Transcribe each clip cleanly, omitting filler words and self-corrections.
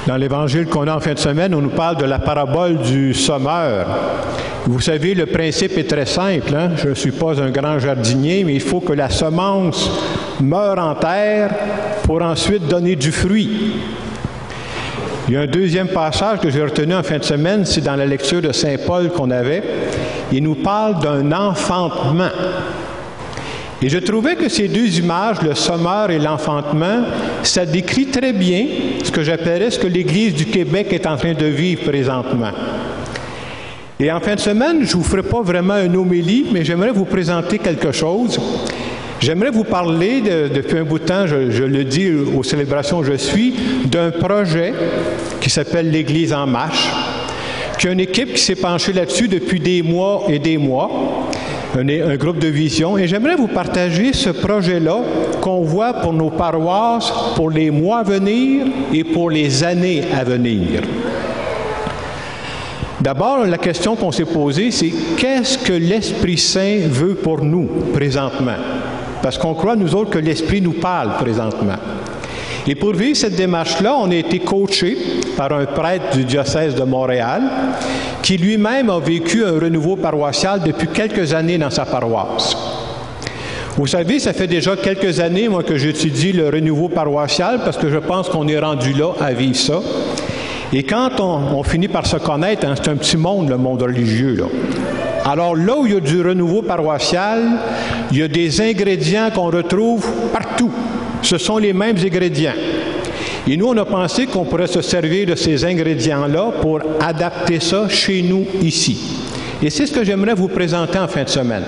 Dans l'Évangile qu'on a en fin de semaine, on nous parle de la parabole du semeur. Vous savez, le principe est très simple. Hein? Je ne suis pas un grand jardinier, mais il faut que la semence meure en terre pour ensuite donner du fruit. Il y a un deuxième passage que j'ai retenu en fin de semaine, c'est dans la lecture de Saint Paul qu'on avait. Il nous parle d'un enfantement. Et je trouvais que ces deux images, le semeur et l'enfantement, ça décrit très bien ce que j'appellerais ce que l'Église du Québec est en train de vivre présentement. Et en fin de semaine, je ne vous ferai pas vraiment une homélie, mais j'aimerais vous présenter quelque chose. J'aimerais vous parler, depuis un bout de temps, je le dis aux célébrations où je suis, d'un projet qui s'appelle l'Église en marche, qui a une équipe qui s'est penchée là-dessus depuis des mois et des mois. Un groupe de vision, et j'aimerais vous partager ce projet-là qu'on voit pour nos paroisses, pour les mois à venir et pour les années à venir. D'abord, la question qu'on s'est posée, c'est qu'est-ce que l'Esprit Saint veut pour nous présentement? Parce qu'on croit, nous autres, que l'Esprit nous parle présentement. Et pour vivre cette démarche-là, on a été coachés par un prêtre du diocèse de Montréal qui lui-même a vécu un renouveau paroissial depuis quelques années dans sa paroisse. Vous savez, ça fait déjà quelques années, moi, que j'étudie le renouveau paroissial parce que je pense qu'on est rendu là à vivre ça. Et quand on finit par se connaître, hein, c'est un petit monde, le monde religieux, là. Alors là où il y a du renouveau paroissial, il y a des ingrédients qu'on retrouve partout. Ce sont les mêmes ingrédients. Et nous, on a pensé qu'on pourrait se servir de ces ingrédients-là pour adapter ça chez nous, ici. Et c'est ce que j'aimerais vous présenter en fin de semaine.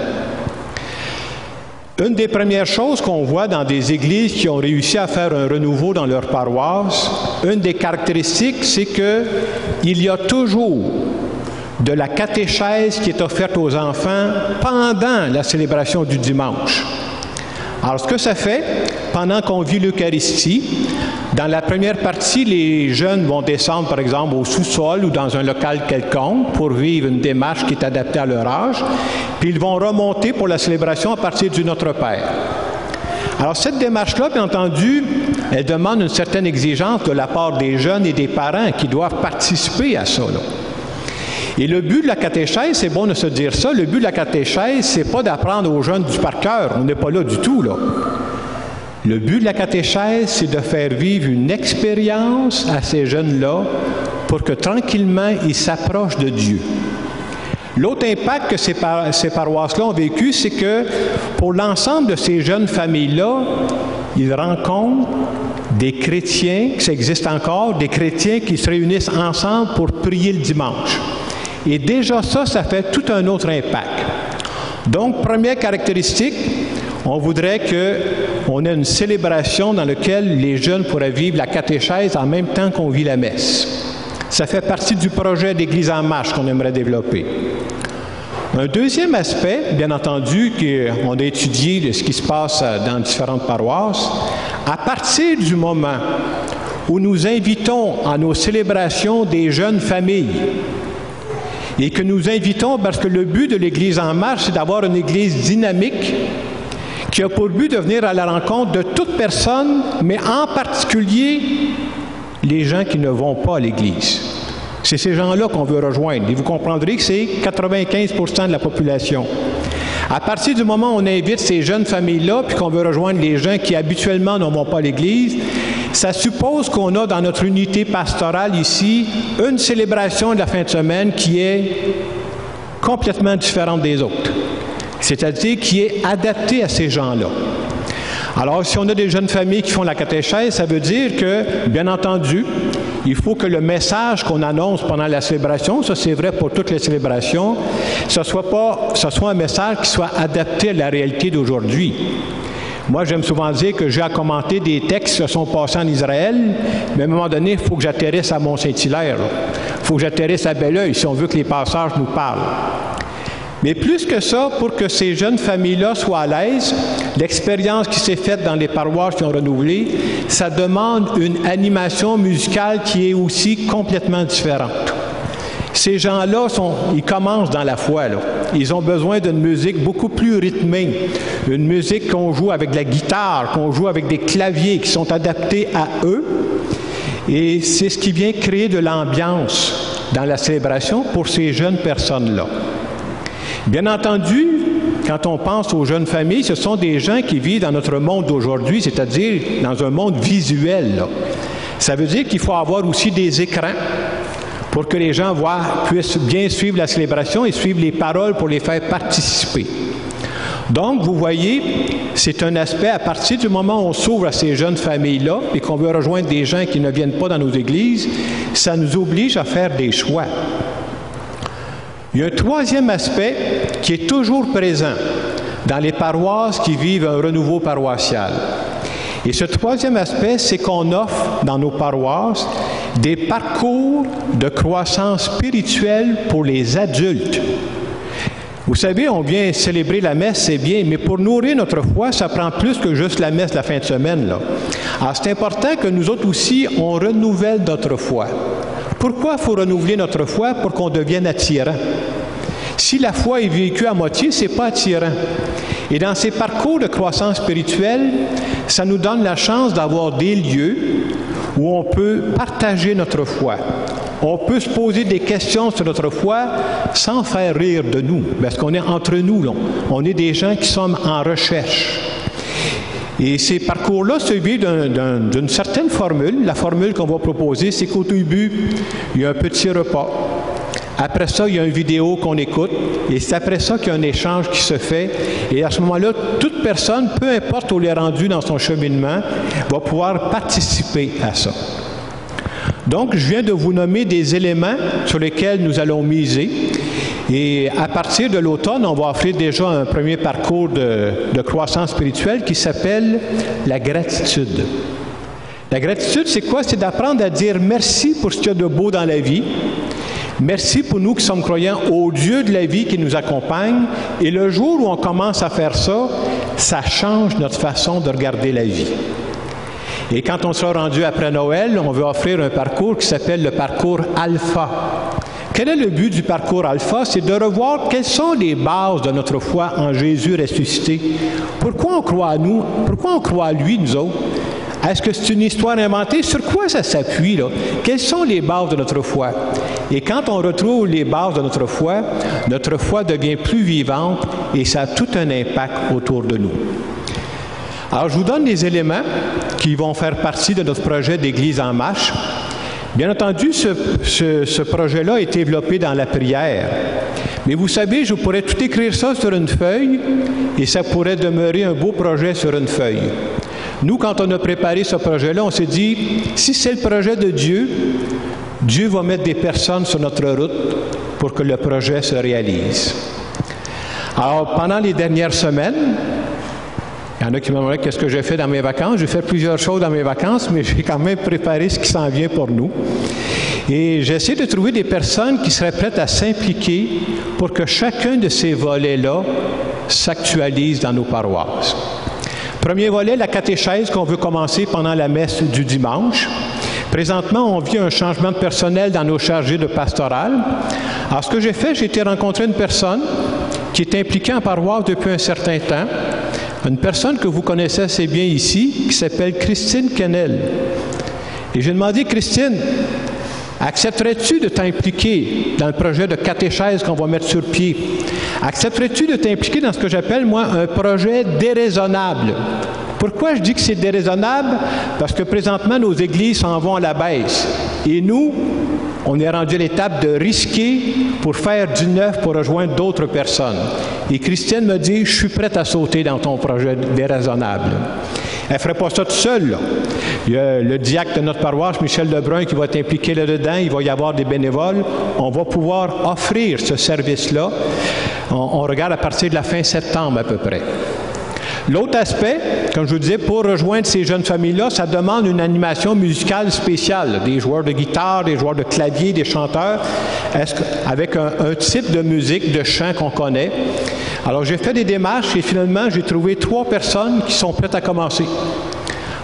Une des premières choses qu'on voit dans des églises qui ont réussi à faire un renouveau dans leur paroisse, une des caractéristiques, c'est qu'il y a toujours de la catéchèse qui est offerte aux enfants pendant la célébration du dimanche. Alors, ce que ça fait, pendant qu'on vit l'Eucharistie, dans la première partie, les jeunes vont descendre, par exemple, au sous-sol ou dans un local quelconque pour vivre une démarche qui est adaptée à leur âge, puis ils vont remonter pour la célébration à partir du Notre Père. Alors, cette démarche-là, bien entendu, elle demande une certaine exigence de la part des jeunes et des parents qui doivent participer à ça, là. Et le but de la catéchèse, c'est bon de se dire ça, le but de la catéchèse, c'est pas d'apprendre aux jeunes du par cœur, on n'est pas là du tout, là. Le but de la catéchèse, c'est de faire vivre une expérience à ces jeunes-là pour que tranquillement, ils s'approchent de Dieu. L'autre impact que ces paroisses-là ont vécu, c'est que pour l'ensemble de ces jeunes familles-là, ils rencontrent des chrétiens, ça existe encore, des chrétiens qui se réunissent ensemble pour prier le dimanche. Et déjà ça fait tout un autre impact. Donc, première caractéristique, on voudrait qu'on ait une célébration dans laquelle les jeunes pourraient vivre la catéchèse en même temps qu'on vit la messe. Ça fait partie du projet d'Église en marche qu'on aimerait développer. Un deuxième aspect, bien entendu, qu'on a étudié de ce qui se passe dans différentes paroisses, à partir du moment où nous invitons à nos célébrations des jeunes familles, et que nous invitons, parce que le but de l'Église en marche, c'est d'avoir une Église dynamique qui a pour but de venir à la rencontre de toute personne, mais en particulier les gens qui ne vont pas à l'Église. C'est ces gens-là qu'on veut rejoindre. Et vous comprendrez que c'est 95% de la population. À partir du moment où on invite ces jeunes familles-là, puis qu'on veut rejoindre les gens qui habituellement ne vont pas à l'Église, ça suppose qu'on a dans notre unité pastorale ici une célébration de la fin de semaine qui est complètement différente des autres. C'est-à-dire qui est adaptée à ces gens-là. Alors, si on a des jeunes familles qui font la catéchèse, ça veut dire que, bien entendu, il faut que le message qu'on annonce pendant la célébration, ça c'est vrai pour toutes les célébrations, ce soit un message qui soit adapté à la réalité d'aujourd'hui. Moi, j'aime souvent dire que j'ai à commenter des textes qui se sont passés en Israël, mais à un moment donné, il faut que j'atterrisse à Mont-Saint-Hilaire. Il faut que j'atterrisse à Belleuil si on veut que les passages nous parlent. Mais plus que ça, pour que ces jeunes familles-là soient à l'aise, l'expérience qui s'est faite dans les paroisses qui ont renouvelé, ça demande une animation musicale qui est aussi complètement différente. Ces gens-là, ils commencent dans la foi, là. Ils ont besoin d'une musique beaucoup plus rythmée, une musique qu'on joue avec de la guitare, qu'on joue avec des claviers qui sont adaptés à eux. Et c'est ce qui vient créer de l'ambiance dans la célébration pour ces jeunes personnes-là. Bien entendu, quand on pense aux jeunes familles, ce sont des gens qui vivent dans notre monde d'aujourd'hui, c'est-à-dire dans un monde visuel, là. Ça veut dire qu'il faut avoir aussi des écrans pour que les gens puissent bien suivre la célébration et suivre les paroles pour les faire participer. Donc, vous voyez, c'est un aspect, à partir du moment où on s'ouvre à ces jeunes familles-là et qu'on veut rejoindre des gens qui ne viennent pas dans nos églises, ça nous oblige à faire des choix. Il y a un troisième aspect qui est toujours présent dans les paroisses qui vivent un renouveau paroissial. Et ce troisième aspect, c'est qu'on offre dans nos paroisses des parcours de croissance spirituelle pour les adultes. Vous savez, on vient célébrer la messe, c'est bien, mais pour nourrir notre foi, ça prend plus que juste la messe la fin de semaine, là. Alors, c'est important que nous autres aussi, on renouvelle notre foi. Pourquoi il faut renouveler notre foi? Pour qu'on devienne attirant. Si la foi est vécue à moitié, ce n'est pas attirant. Et dans ces parcours de croissance spirituelle, ça nous donne la chance d'avoir des lieux où on peut partager notre foi. On peut se poser des questions sur notre foi sans faire rire de nous, parce qu'on est entre nous, là. On est des gens qui sommes en recherche. Et ces parcours-là se vivent d'une certaine formule. La formule qu'on va proposer, c'est qu'au début, il y a un petit repas. Après ça, il y a une vidéo qu'on écoute. Et c'est après ça qu'il y a un échange qui se fait. Et à ce moment-là, toute personne, peu importe où elle est rendue dans son cheminement, va pouvoir participer à ça. Donc, je viens de vous nommer des éléments sur lesquels nous allons miser. Et à partir de l'automne, on va offrir déjà un premier parcours de croissance spirituelle qui s'appelle la gratitude. La gratitude, c'est quoi? C'est d'apprendre à dire merci pour ce qu'il y a de beau dans la vie. Merci pour nous qui sommes croyants au Dieu de la vie qui nous accompagne. Et le jour où on commence à faire ça, ça change notre façon de regarder la vie. Et quand on sera rendu après Noël, on va offrir un parcours qui s'appelle le parcours Alpha. Quel est le but du parcours Alpha? C'est de revoir quelles sont les bases de notre foi en Jésus ressuscité. Pourquoi on croit à nous? Pourquoi on croit à lui, nous autres? Est-ce que c'est une histoire inventée? Sur quoi ça s'appuie, là? Quelles sont les bases de notre foi? Et quand on retrouve les bases de notre foi devient plus vivante et ça a tout un impact autour de nous. Alors, je vous donne des éléments qui vont faire partie de notre projet d'Église en marche. Bien entendu, ce projet-là est développé dans la prière. Mais vous savez, je pourrais tout écrire ça sur une feuille et ça pourrait demeurer un beau projet sur une feuille. Nous, quand on a préparé ce projet-là, on s'est dit, si c'est le projet de Dieu, Dieu va mettre des personnes sur notre route pour que le projet se réalise. Alors, pendant les dernières semaines, il y en a qui me demandaient qu'est-ce que j'ai fait dans mes vacances. J'ai fait plusieurs choses dans mes vacances, mais j'ai quand même préparé ce qui s'en vient pour nous. Et j'ai essayé de trouver des personnes qui seraient prêtes à s'impliquer pour que chacun de ces volets-là s'actualise dans nos paroisses. Premier volet, la catéchèse qu'on veut commencer pendant la messe du dimanche. Présentement, on vit un changement de personnel dans nos chargés de pastoral. Alors, ce que j'ai fait, j'ai été rencontrer une personne qui est impliquée en paroisse depuis un certain temps. Une personne que vous connaissez assez bien ici, qui s'appelle Christine Kennel. Et j'ai demandé, Christine, accepterais-tu de t'impliquer dans le projet de catéchèse qu'on va mettre sur pied? Accepterais-tu de t'impliquer dans ce que j'appelle, moi, un projet déraisonnable? Pourquoi je dis que c'est déraisonnable? Parce que présentement, nos églises s'en vont à la baisse. Et nous, on est rendu à l'étape de risquer pour faire du neuf, pour rejoindre d'autres personnes. Et Christine me dit, je suis prête à sauter dans ton projet déraisonnable. Elle ne ferait pas ça toute seule, là. Il y a le diacre de notre paroisse, Michel Lebrun, qui va être impliqué là-dedans. Il va y avoir des bénévoles. On va pouvoir offrir ce service-là. On regarde à partir de la fin septembre à peu près. L'autre aspect, comme je vous disais, pour rejoindre ces jeunes familles-là, ça demande une animation musicale spéciale. Des joueurs de guitare, des joueurs de clavier, des chanteurs, avec un type de musique, de chant qu'on connaît. Alors, j'ai fait des démarches et finalement, j'ai trouvé 3 personnes qui sont prêtes à commencer.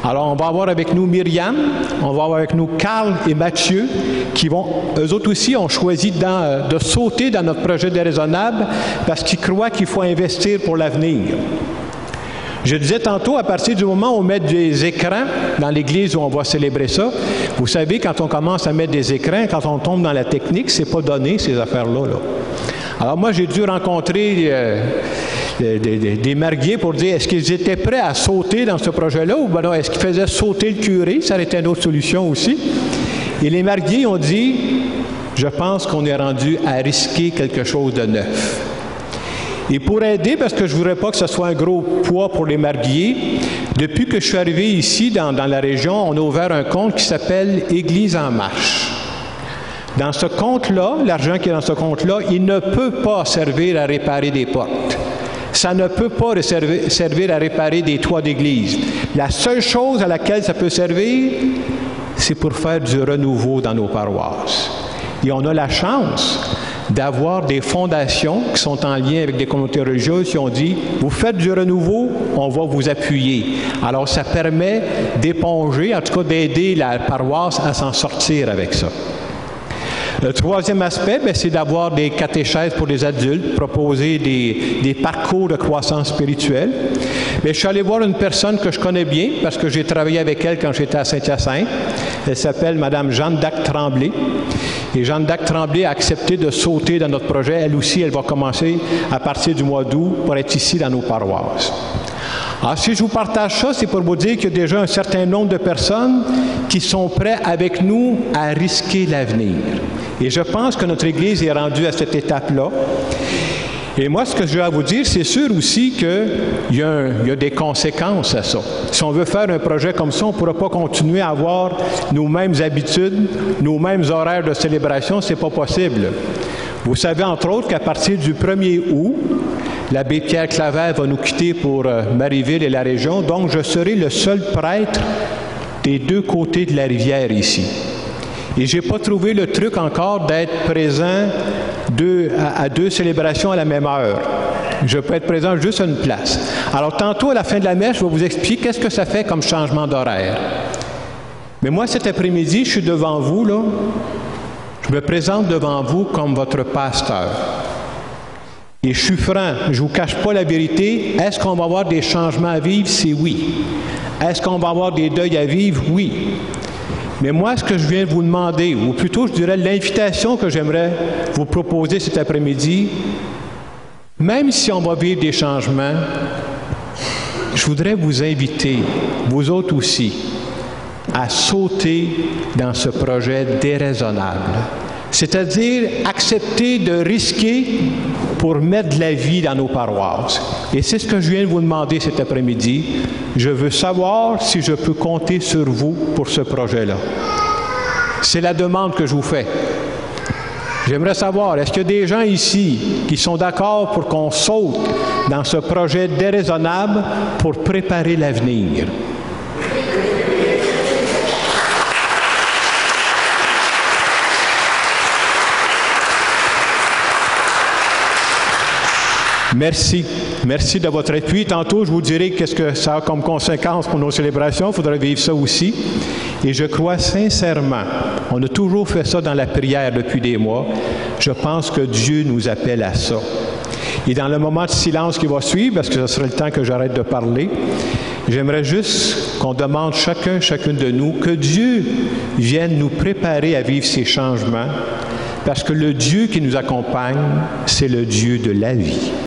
Alors, on va avoir avec nous Myriam, on va avoir avec nous Carl et Mathieu, qui vont, eux autres aussi, ont choisi de sauter dans notre projet déraisonnable parce qu'ils croient qu'il faut investir pour l'avenir. Je disais tantôt, à partir du moment où on met des écrans dans l'église où on va célébrer ça, Vous savez, quand on commence à mettre des écrans, quand on tombe dans la technique, c'est pas donné, ces affaires-là. Là. Alors moi, j'ai dû rencontrer des mariés pour dire est-ce qu'ils étaient prêts à sauter dans ce projet-là ou ben non, est-ce qu'ils faisaient sauter le curé? Ça aurait été une autre solution aussi. Et les mariés ont dit je pense qu'on est rendu à risquer quelque chose de neuf. Et pour aider, parce que je ne voudrais pas que ce soit un gros poids pour les mariés, depuis que je suis arrivé ici, dans la région, on a ouvert un compte qui s'appelle « Église en marche ». Dans ce compte-là, l'argent qui est dans ce compte-là, il ne peut pas servir à réparer des portes. Ça ne peut pas servir à réparer des toits d'église. La seule chose à laquelle ça peut servir, c'est pour faire du renouveau dans nos paroisses. Et on a la chance d'avoir des fondations qui sont en lien avec des communautés religieuses qui ont dit « Vous faites du renouveau, on va vous appuyer ». Alors, ça permet d'éponger, en tout cas d'aider la paroisse à s'en sortir avec ça. Le troisième aspect, c'est d'avoir des catéchèses pour les adultes, proposer des parcours de croissance spirituelle. Mais je suis allé voir une personne que je connais bien, parce que j'ai travaillé avec elle quand j'étais à Saint-Hyacinthe. Elle s'appelle Mme Jeanne d'Arc Tremblay. Et Jeanne d'Arc Tremblay a accepté de sauter dans notre projet. Elle aussi, elle va commencer à partir du mois d'août pour être ici dans nos paroisses. Alors, si je vous partage ça, c'est pour vous dire qu'il y a déjà un certain nombre de personnes qui sont prêtes avec nous à risquer l'avenir. Et je pense que notre Église est rendue à cette étape-là. Et moi, ce que je vais vous dire, c'est sûr aussi qu'il y a des conséquences à ça. Si on veut faire un projet comme ça, on ne pourra pas continuer à avoir nos mêmes habitudes, nos mêmes horaires de célébration, ce n'est pas possible. Vous savez, entre autres, qu'à partir du 1er août, l'abbé Pierre Clavel va nous quitter pour Marieville et la région, donc je serai le seul prêtre des deux côtés de la rivière ici. Et je n'ai pas trouvé le truc encore d'être présent à deux célébrations à la même heure. Je peux être présent juste à une place. Alors, tantôt, à la fin de la messe, je vais vous expliquer qu'est-ce que ça fait comme changement d'horaire. Mais moi, cet après-midi, je suis devant vous, là. Je me présente devant vous comme votre pasteur. Et je suis franc, je ne vous cache pas la vérité. Est-ce qu'on va avoir des changements à vivre? C'est oui. Est-ce qu'on va avoir des deuils à vivre? Oui. Mais moi, ce que je viens de vous demander, ou plutôt, je dirais l'invitation que j'aimerais vous proposer cet après-midi, même si on va vivre des changements, je voudrais vous inviter, vous autres aussi, à sauter dans ce projet déraisonnable. C'est-à-dire accepter de risquer pour mettre de la vie dans nos paroisses. Et c'est ce que je viens de vous demander cet après-midi. Je veux savoir si je peux compter sur vous pour ce projet-là. C'est la demande que je vous fais. J'aimerais savoir, est-ce qu'il y a des gens ici qui sont d'accord pour qu'on saute dans ce projet déraisonnable pour préparer l'avenir? Merci. Merci de votre appui. Tantôt, je vous dirai qu'est-ce que ça a comme conséquence pour nos célébrations. Il faudra vivre ça aussi. Et je crois sincèrement, on a toujours fait ça dans la prière depuis des mois, je pense que Dieu nous appelle à ça. Et dans le moment de silence qui va suivre, parce que ce sera le temps que j'arrête de parler, j'aimerais juste qu'on demande chacune de nous, que Dieu vienne nous préparer à vivre ces changements, parce que le Dieu qui nous accompagne, c'est le Dieu de la vie.